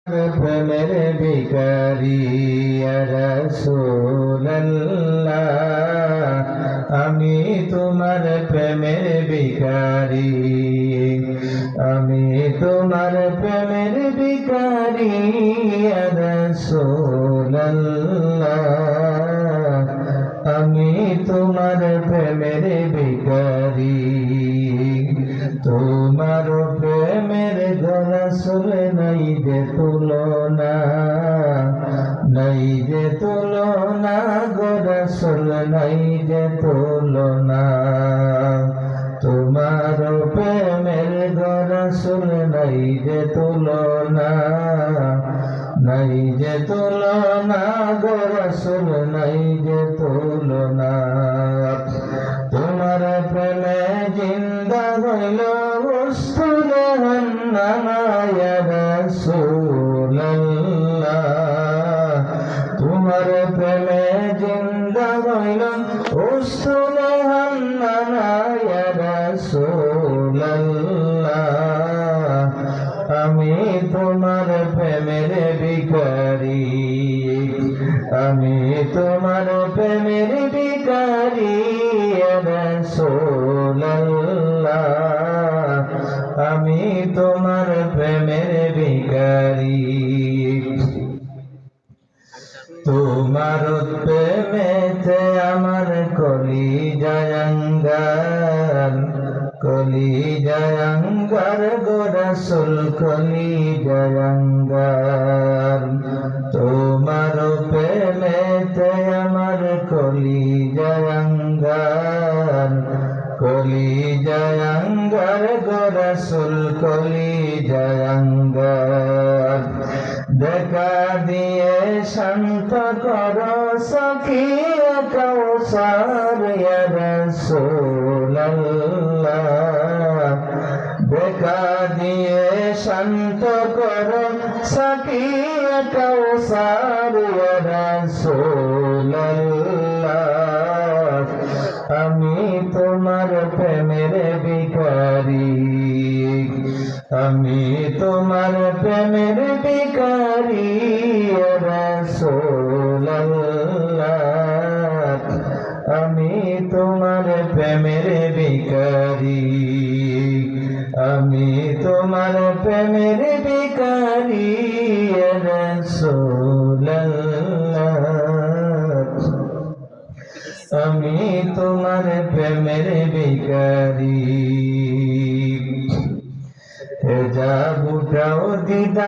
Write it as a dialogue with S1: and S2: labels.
S1: প্রেমের ভিখারি ইয়া রাসূলুল্লাহ, আমি তোমার প্রেমের ভিখারি, আমি তোমার প্রেমের ভিখারি ইয়া রাসূলুল্লাহ, আমি তোমার প্রেমের ভিখারি। তোমার প্রেমের রাসূল নাই যে তুলনা, নাই যে তুলনা গো রাসূল, নাই যে তুলনা। তোমার প্রেমের রাসূল নাই যে তুলনা, নাই যে তুলনা গো রাসূল, নাই যে তুলনা। তোমার প্রেমে জিন্দা হইল উস্তুলহান্নামা ইয়া রাসূলুল্লাহ, তোমার প্রেমে জিন্দা হইল উস্তুলহান্নামা ইয়া রাসূলুল্লাহ, আমি তোমার প্রেমের ভিখারি, আমি তোমার প্রেমের ভিখারি ইয়া রাসূলুল্লাহ, আমি তোমার প্রেমের ভিখারি। তোমার প্রেমেতে আমার কলিজায় আঙ্গার, কলিজায় আঙ্গার গো রাসূল, কলিজায় আঙ্গার। তোমার প্রেমেতে আমার কলিজায় আঙ্গার, কলিজায় আঙ্গার গো রাসূল, কলিজায় আঙ্গার। দেখা দিয়ে শান্ত করো সাকিয়ে কাউসার ইয়া রাসূলুল্লাহ, দেখা দিয়ে শান্ত করো সাকিয়ে কাউসার ইয়া রাসূলুল্লাহ, আমি তোমার প্রেমের ভিখারি, আমি তোমার প্রেমের ভিখারি ইয়া রাসূলুল্লাহ, আমি তোমার প্রেমের ভিখারি, আমি তোমার প্রেমের ভিখারি ইয়া রাসূলুল্লাহ, আমি তোমার প্রেমের ভিখারি। হেজাব উঠাও দিদা